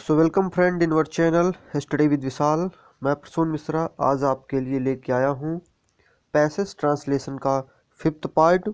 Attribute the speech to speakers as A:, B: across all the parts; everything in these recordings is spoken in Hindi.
A: So welcome friend in our channel study with Vishal. मैं प्रसून मिश्रा आज आपके लिए लेके आया हूँ पैसेज ट्रांसलेशन का 5th पार्ट।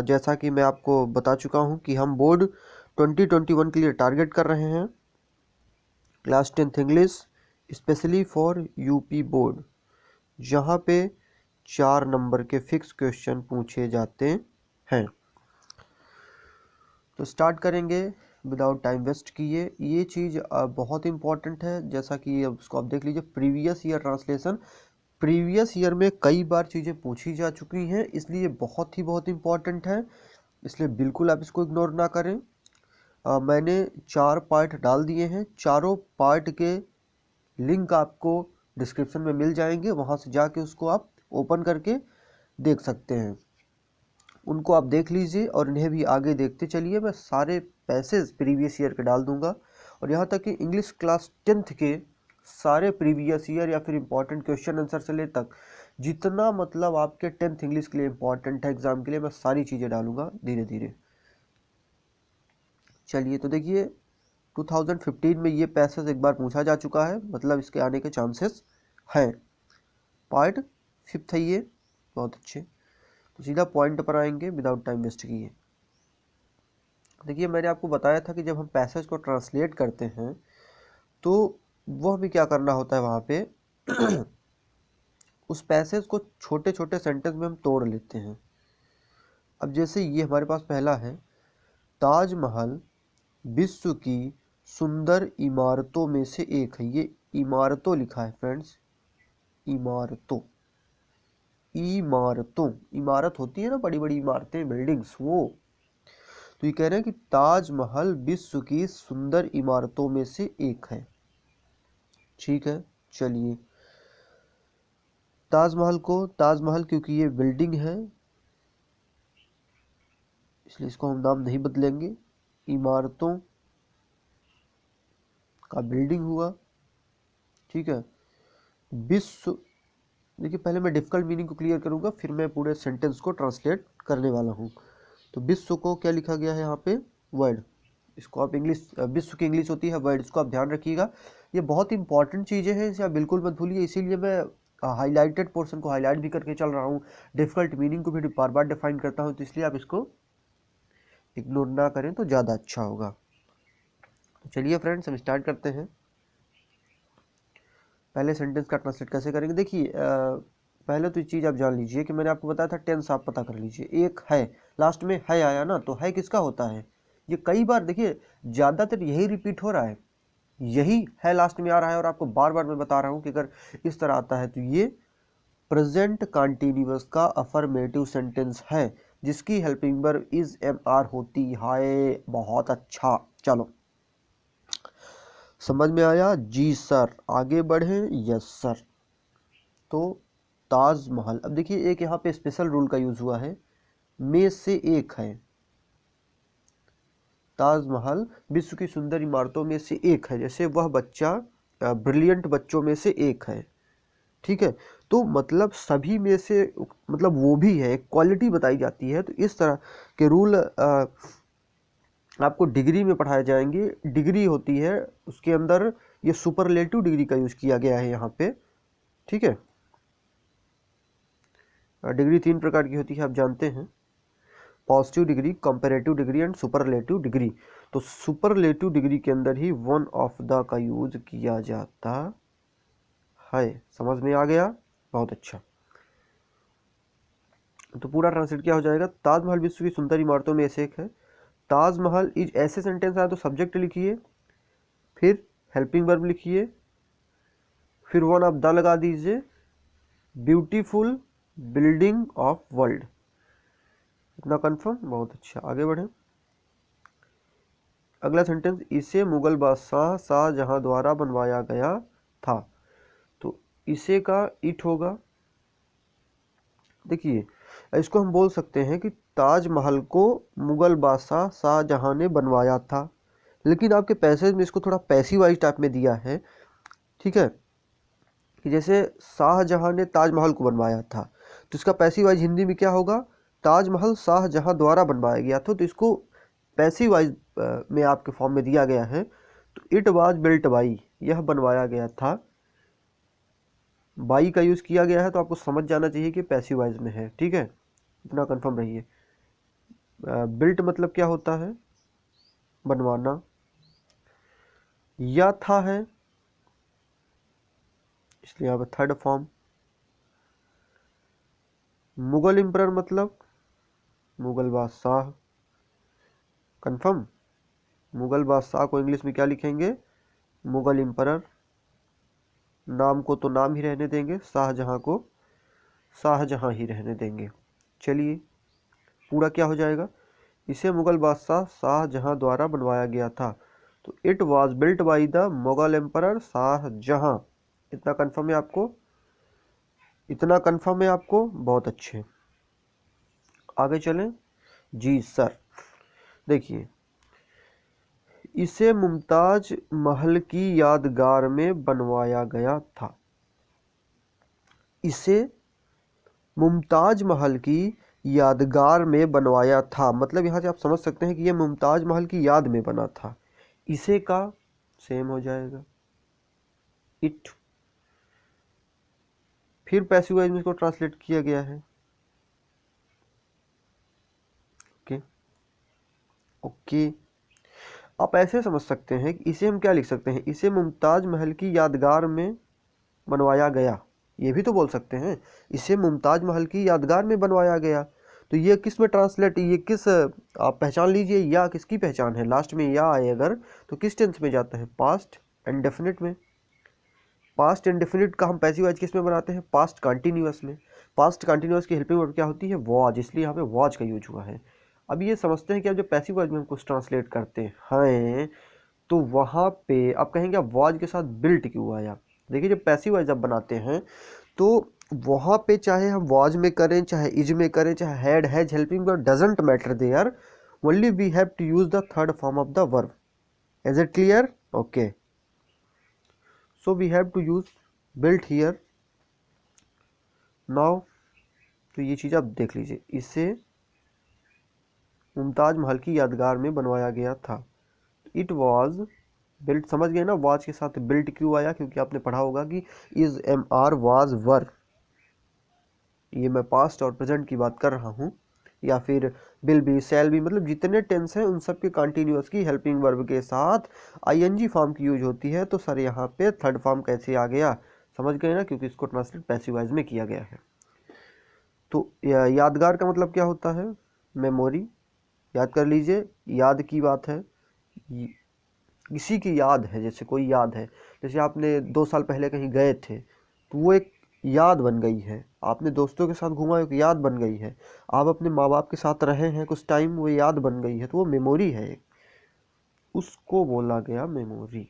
A: जैसा कि मैं आपको बता चुका हूँ कि हम बोर्ड 2021 के लिए टारगेट कर रहे हैं class 10th English specially for UP board, जहाँ पे 4 नंबर के फिक्स क्वेश्चन पूछे जाते हैं। तो स्टार्ट करेंगे विदाउट टाइम वेस्ट किए। ये चीज़ बहुत इंपॉर्टेंट है, जैसा कि अब उसको आप देख लीजिए। Previous year translation previous year में कई बार चीज़ें पूछी जा चुकी हैं, इसलिए बहुत इंपॉर्टेंट है, इसलिए बिल्कुल आप इसको इग्नोर ना करें। मैंने 4 पार्ट डाल दिए हैं, चारों पार्ट के लिंक आपको डिस्क्रिप्शन में मिल जाएंगे, वहाँ से जाके उसको आप ओपन करके देख सकते हैं। उनको आप देख लीजिए और इन्हें भी आगे देखते चलिए। मैं सारे पैसेज प्रीवियस ईयर के डाल दूंगा और यहाँ तक कि इंग्लिश क्लास 10th के सारे प्रीवियस ईयर या फिर इम्पोर्टेंट क्वेश्चन आंसर से ले तक जितना मतलब आपके 10th इंग्लिश के लिए इम्पोर्टेंट है एग्जाम के लिए, मैं सारी चीज़ें डालूंगा धीरे धीरे। चलिए तो देखिए 2015 में ये पैसेज एक बार पूछा जा चुका है, मतलब इसके आने के चांसेस हैं। पार्ट 5th है ये, बहुत अच्छे। तो सीधा पॉइंट पर आएंगे विदाउट टाइम वेस्ट किए। देखिए मैंने आपको बताया था कि जब हम पैसेज को ट्रांसलेट करते हैं तो वो हमें क्या करना होता है वहाँ पे उस पैसेज को छोटे छोटे सेंटेंस में हम तोड़ लेते हैं। अब जैसे ये हमारे पास पहला है, ताजमहल विश्व की सुंदर इमारतों में से एक है। ये इमारतों लिखा है फ्रेंड्स, इमारतों, इमारत होती है ना, बड़ी बड़ी इमारतें, बिल्डिंग्स, वो। तो ये कह रहे हैं कि ताजमहल विश्व की सुंदर इमारतों में से एक है। ठीक है, चलिए ताजमहल क्योंकि ये बिल्डिंग है इसलिए इसको हम नाम नहीं बदलेंगे, इमारतों का बिल्डिंग हुआ। ठीक है, विश्व, देखिए पहले मैं डिफिकल्ट मीनिंग को क्लियर करूंगा, फिर मैं पूरे सेंटेंस को ट्रांसलेट करने वाला हूँ। तो विश्व को क्या लिखा गया है यहाँ पे, वर्ल्ड। इसको आप इंग्लिश, विश्व की इंग्लिश होती है वर्ल्ड, इसको आप ध्यान रखिएगा। ये बहुत इंपॉर्टेंट चीज़ें हैं, इसे आप बिल्कुल मत भूलिए, इसीलिए मैं हाईलाइटेड पोर्शन को हाईलाइट भी करके चल रहा हूँ, डिफिकल्ट मीनिंग को भी बार बार डिफाइन करता हूँ, तो इसलिए आप इसको इग्नोर ना करें तो ज़्यादा अच्छा होगा। तो चलिए फ्रेंड्स हम स्टार्ट करते हैं। पहले सेंटेंस का ट्रांसलेट कैसे करेंगे, देखिए पहले तो ये चीज़ आप जान लीजिए कि मैंने आपको बताया था टेंस आप पता कर लीजिए। एक है, लास्ट में है आया ना, तो है किसका होता है, ये कई बार देखिए ज़्यादातर यही रिपीट हो रहा है, यही है लास्ट में आ रहा है, और आपको बार बार मैं बता रहा हूँ कि अगर इस तरह आता है तो ये प्रेजेंट कंटिन्यूअस का अफर्मेटिव सेंटेंस है, जिसकी helping verb is am are होती है। बहुत अच्छा, चलो समझ में आया जी सर, आगे बढ़े, यस सर। तो ताजमहल, अब देखिए एक यहाँ पे स्पेशल रूल का यूज हुआ है, में से एक है। ताजमहल विश्व की सुंदर इमारतों में से एक है, जैसे वह बच्चा ब्रिलियंट बच्चों में से एक है। ठीक है, तो मतलब सभी में से, मतलब वो भी है, क्वालिटी बताई जाती है। तो इस तरह के रूल आपको डिग्री में पढ़ाए जाएंगे। डिग्री होती है उसके अंदर, ये सुपरलेटिव डिग्री का यूज किया गया है यहाँ पे। ठीक है, डिग्री 3 प्रकार की होती है, आप जानते हैं, positive degree, comparative degree and superlative degree. तो सुपरलेटिव डिग्री के अंदर ही वन ऑफ द का यूज किया जाता है। समझ में आ गया, बहुत अच्छा। तो पूरा ट्रांसलेट क्या हो जाएगा, ताजमहल विश्व की सुंदर इमारतों में से एक है। ताजमहल इज, ऐसे सेंटेंस आए तो सब्जेक्ट लिखिए, फिर हेल्पिंग वर्ब लिखिए, फिर वन ऑफ द लगा दीजिए, ब्यूटीफुल बिल्डिंग ऑफ वर्ल्ड। इतना कंफर्म, बहुत अच्छा, आगे बढ़े। अगला सेंटेंस, इसे मुगल बादशाह शाहजहां द्वारा बनवाया गया था। तो इसे का इट होगा। देखिए इसको हम बोल सकते हैं कि ताजमहल को मुगल बादशाह शाहजहां ने बनवाया था, लेकिन आपके पैसेज में इसको थोड़ा पैसिव वाइज टाइप में दिया है। ठीक है, कि जैसे शाहजहां ने ताजमहल को बनवाया था, तो इसका पैसिव वाइज हिंदी में क्या होगा, ताजमहल शाहजहां द्वारा बनवाया गया था। तो इसको पैसिव वाइज में आपके फॉर्म में दिया गया है। तो इट वाज बिल्ट बाई, यह बनवाया गया था। बाई का यूज किया गया है तो आपको समझ जाना चाहिए कि पैसिव वॉइस में है, ठीक है, इतना कंफर्म रहिए। बिल्ट मतलब क्या होता है, बनवाना, या था है इसलिए यहाँ पे थर्ड फॉर्म। मुगल एम्परर मतलब मुगल बादशाह, कंफर्म। मुगल बादशाह को इंग्लिश में क्या लिखेंगे, मुगल एम्परर। नाम को तो नाम ही रहने देंगे, शाहजहां को शाहजहां ही रहने देंगे। चलिए पूरा क्या हो जाएगा, इसे मुगल बादशाह शाहजहां द्वारा बनवाया गया था। तो it was built by the Mughal emperor Shahjahan. इतना कंफर्म है आपको, इतना कंफर्म है आपको, बहुत अच्छे। आगे चलें जी सर। देखिए, इसे मुमताज महल की यादगार में बनवाया गया था। इसे मुमताज महल की यादगार में बनवाया था, मतलब यहाँ से आप समझ सकते हैं कि यह मुमताज महल की याद में बना था। इसे का सेम हो जाएगा इट, फिर पैसिव वॉइस में इसको ट्रांसलेट किया गया है। ओके ओके, आप ऐसे समझ सकते हैं कि इसे हम क्या लिख सकते हैं, इसे मुमताज महल की यादगार में बनवाया गया, ये भी तो बोल सकते हैं, इसे मुमताज महल की यादगार में बनवाया गया। तो ये किस में ट्रांसलेट, ये किस, आप पहचान लीजिए, या किसकी पहचान है, लास्ट में या आए अगर तो किस टेंस में जाता है, पास्ट इंडेफिनिट में। पास्ट इंडेफिनिट का हम पैसिव वॉइस किस में बनाते हैं, पास्ट कंटिन्यूअस में। पास्ट कंटिन्यूअस की हेल्पिंग वर्ब क्या होती है, वॉज, इसलिए यहाँ पे वॉज का यूज हुआ है। अब ये समझते हैं कि आप जब पैसिव वॉइस में हम कुछ ट्रांसलेट करते हैं तो वहाँ पे आप कहेंगे आप वॉज के साथ बिल्ट क्यों आया। देखिए जब पैसिव वॉइस आप बनाते हैं तो वहाँ पे चाहे हम वॉज में करें, चाहे इज में करें, चाहे had, has, helping verb, doesn't matter there, only we have to use the third form of the verb. Is it clear, okay. So we have to use built here now. तो ये चीज़ आप देख लीजिए, इसे मुमताज महल की यादगार में बनवाया गया था। इट वॉज बिल्ट, समझ गए ना, वॉज के साथ बिल्ट क्यों आया, क्योंकि आपने पढ़ा होगा कि इज, एम, आर, वाज, वर, ये मैं पास्ट और प्रेजेंट की बात कर रहा हूँ, या फिर विल बी, शैल बी, मतलब जितने टेंस हैं उन सब के कंटिन्यूअस की हेल्पिंग वर्ब के साथ आईएनजी फॉर्म की यूज होती है। तो सर यहाँ पे थर्ड फॉर्म कैसे आ गया, समझ गए ना, क्योंकि इसको ट्रांसलेट पैसिव वॉइस में किया गया है। तो यादगार का मतलब क्या होता है, मेमोरी, याद कर लीजिए, याद की बात है, किसी की याद है, जैसे कोई याद है, जैसे आपने 2 साल पहले कहीं गए थे तो वो एक याद बन गई है, आपने दोस्तों के साथ घूमा, एक याद बन गई है, आप अपने माँ बाप के साथ रहे हैं कुछ टाइम, वो याद बन गई है, तो वो मेमोरी है एक, उसको बोला गया मेमोरी,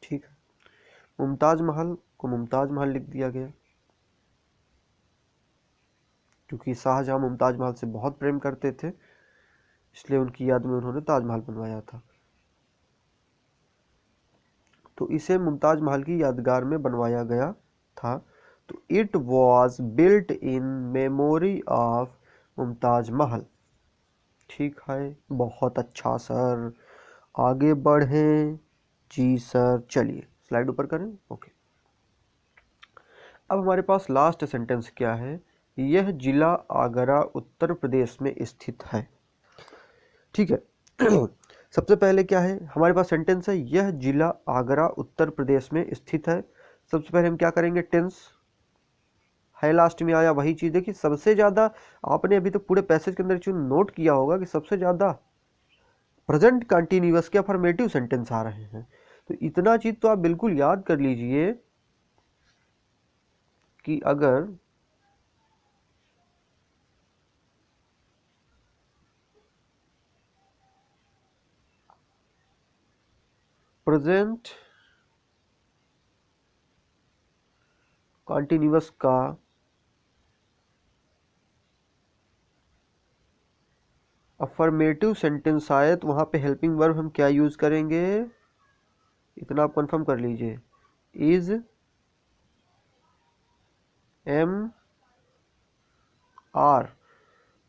A: ठीक है। मुमताज महल को मुमताज महल लिख दिया गया क्योंकि शाहजहां मुमताज महल से बहुत प्रेम करते थे, इसलिए उनकी याद में उन्होंने ताजमहल बनवाया था। तो इसे मुमताज महल की यादगार में बनवाया गया था। तो it was built in memory of Mumtaz Mahal, ठीक है, बहुत अच्छा सर, आगे बढ़ें जी सर। चलिए स्लाइड ऊपर करें, ओके। अब हमारे पास लास्ट सेंटेंस क्या है, यह जिला आगरा उत्तर प्रदेश में स्थित है, ठीक है। सबसे पहले क्या है हमारे पास सेंटेंस है, यह जिला आगरा उत्तर प्रदेश में स्थित है। सबसे पहले हम क्या करेंगे, टेंस है लास्ट में आया, वही चीज देखिए, सबसे ज्यादा आपने अभी तो पूरे पैसेज के अंदर जो नोट किया होगा कि सबसे ज्यादा प्रेजेंट कंटिन्यूअस के अफर्मेटिव सेंटेंस आ रहे हैं। तो इतना चीज तो आप बिल्कुल याद कर लीजिए कि अगर प्रेजेंट कंटिन्यूअस का अफर्मेटिव सेंटेंस आए तो वहां पे हेल्पिंग वर्ब हम क्या यूज करेंगे, इतना आप कंफर्म कर लीजिए, इज, एम, आर,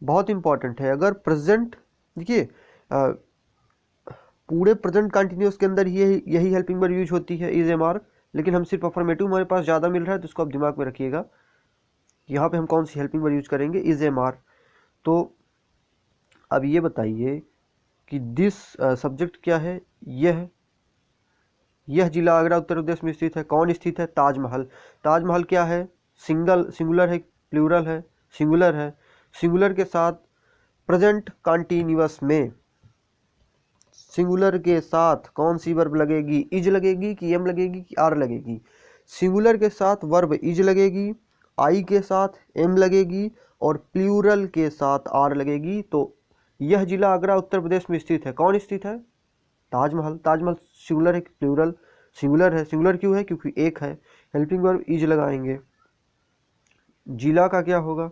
A: बहुत इंपॉर्टेंट है। अगर प्रेजेंट, देखिए पूरे प्रेजेंट कंटिन्यूस के अंदर यही हेल्पिंग वर्ब यूज होती है, इज एम आर, लेकिन हम सिर्फ अफर्मेटिव हमारे पास ज़्यादा मिल रहा है तो इसको आप दिमाग में रखिएगा। यहाँ पे हम कौन सी हेल्पिंग वर्ब यूज करेंगे, इज एम आर। तो अब ये बताइए कि दिस सब्जेक्ट क्या है, यह जिला आगरा उत्तर प्रदेश में स्थित है। कौन स्थित है, ताजमहल। ताजमहल क्या है, सिंगुलर है, प्लूरल है, सिंगुलर है। सिंगुलर के साथ प्रेजेंट कंटिन्यूअस में सिंगुलर के साथ कौन सी वर्ब लगेगी, इज लगेगी कि एम लगेगी कि आर लगेगी। सिंगुलर के साथ वर्ब इज लगेगी, आई के साथ एम लगेगी और प्लूरल के साथ आर लगेगी। तो यह जिला आगरा उत्तर प्रदेश में स्थित है। कौन स्थित है, ताजमहल। ताजमहल सिंगुलर है कि प्लूरल, सिंगुलर है। सिंगुलर क्यों है, क्योंकि एक है। हेल्पिंग वर्ब इज लगाएंगे। जिला का क्या होगा,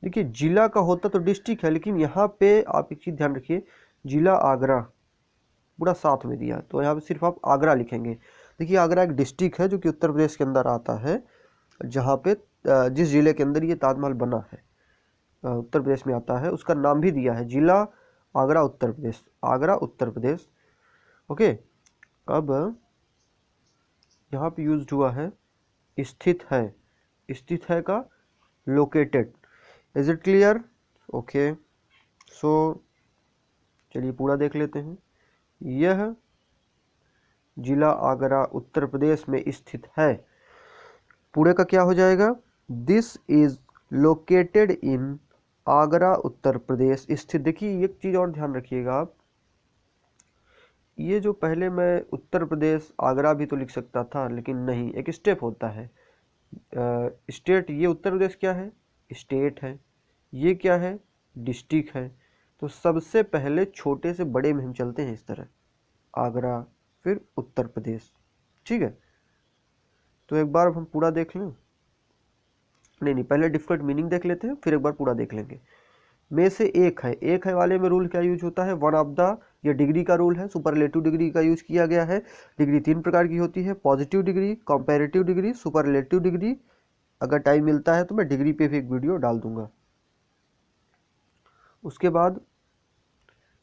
A: देखिए जिला का होता तो डिस्ट्रिक्ट है, लेकिन यहाँ पे आप एक चीज़ ध्यान रखिए, जिला आगरा पूरा साथ में दिया, तो यहाँ पे सिर्फ आप आगरा लिखेंगे। देखिए आगरा एक डिस्ट्रिक्ट है जो कि उत्तर प्रदेश के अंदर आता है, जहाँ पे जिस जिले के अंदर ये ताजमहल बना है उत्तर प्रदेश में आता है, उसका नाम भी दिया है, जिला आगरा उत्तर प्रदेश, आगरा उत्तर प्रदेश। ओके, अब यहाँ पे यूज हुआ है स्थित है, स्थित है का located. Is it clear, okay. So चलिए पूरा देख लेते हैं। यह जिला आगरा उत्तर प्रदेश में स्थित है, पूरे का क्या हो जाएगा, this is located in Agra Uttar Pradesh स्थित। देखिए एक चीज़ और ध्यान रखिएगा आप, ये जो पहले मैं उत्तर प्रदेश आगरा भी तो लिख सकता था, लेकिन नहीं, एक स्टेप होता है। स्टेट, ये उत्तर प्रदेश क्या है, स्टेट है, ये क्या है, डिस्ट्रिक्ट है। तो सबसे पहले छोटे से बड़े में हम चलते हैं इस तरह, आगरा फिर उत्तर प्रदेश, ठीक है। तो एक बार हम पूरा देख लें, नहीं पहले डिफिकल्ट मीनिंग देख लेते हैं, फिर एक बार पूरा देख लेंगे। में से एक है, एक है वाले में रूल क्या यूज होता है, वन ऑफ द, ये डिग्री का रूल है, सुपरलेटिव डिग्री का यूज किया गया है। डिग्री 3 प्रकार की होती है, positive degree, comparative degree, superlative degree. अगर टाइम मिलता है तो मैं डिग्री पे भी एक वीडियो डाल दूंगा। उसके बाद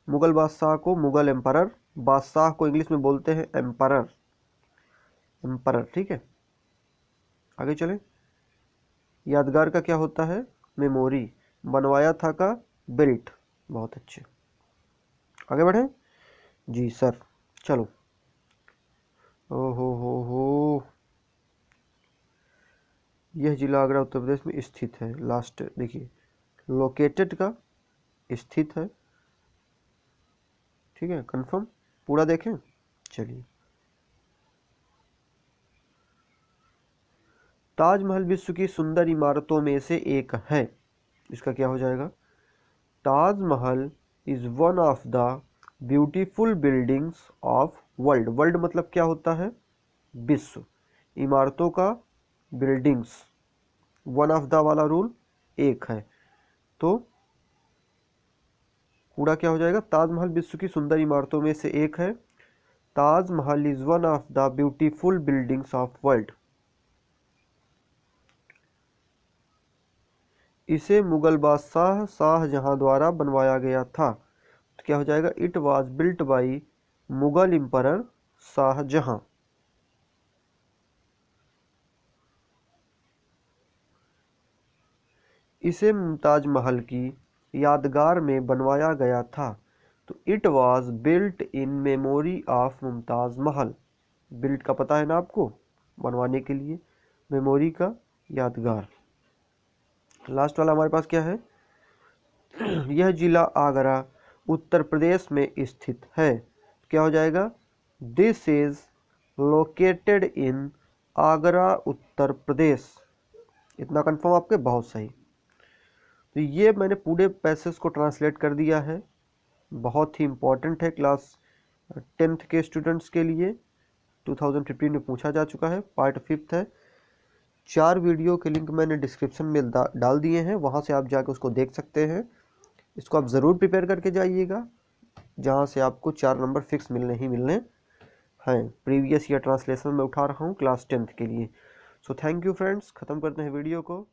A: मुगल बादशाह को मुगल एम्परर, बादशाह को इंग्लिश में बोलते हैं एम्परर, एम्परर, ठीक है। आगे चलें, यादगार का क्या होता है, मेमोरी, बनवाया था का बिल्ट, बहुत अच्छे। आगे बढ़े जी सर, चलो। हो यह जिला आगरा उत्तर प्रदेश में स्थित है, लास्ट देखिए, लोकेटेड का स्थित है, ठीक है, कंफर्म। पूरा देखें, चलिए। ताजमहल विश्व की सुंदर इमारतों में से एक है, इसका क्या हो जाएगा, Taj Mahal is one of the beautiful buildings of world. World मतलब क्या होता है, विश्व, इमारतों का बिल्डिंग्स, वन ऑफ द वाला रूल एक है, तो पूरा क्या हो जाएगा, ताजमहल विश्व की सुंदर इमारतों में से एक है। Taj Mahal is one of the beautiful buildings of world. इसे मुगल बादशाह शाहजहां द्वारा बनवाया गया था, तो क्या हो जाएगा, it was built by Mughal emperor Shahjahan. इसे मुमताज महल की यादगार में बनवाया गया था, तो it was built in memory of Mumtaz Mahal. Built का पता है ना आपको, बनवाने के लिए, मेमोरी का यादगार। लास्ट वाला हमारे पास क्या है, यह जिला आगरा उत्तर प्रदेश में स्थित है, क्या हो जाएगा, this is located in Agra Uttar Pradesh. इतना कंफर्म आपके, बहुत सही। तो ये मैंने पूरे पैसेज को ट्रांसलेट कर दिया है, बहुत ही इम्पोर्टेंट है क्लास 10th के स्टूडेंट्स के लिए, 2015 में पूछा जा चुका है, पार्ट 5 है। 4 वीडियो के लिंक मैंने डिस्क्रिप्शन में डाल दिए हैं, वहाँ से आप जाकर उसको देख सकते हैं। इसको आप ज़रूर प्रिपेयर करके जाइएगा, जहाँ से आपको 4 नंबर फिक्स मिलने ही मिलने हैं। प्रीवियस ईयर ट्रांसलेशन में उठा रहा हूँ क्लास 10th के लिए। सो थैंक यू फ्रेंड्स, ख़त्म करते हैं वीडियो को।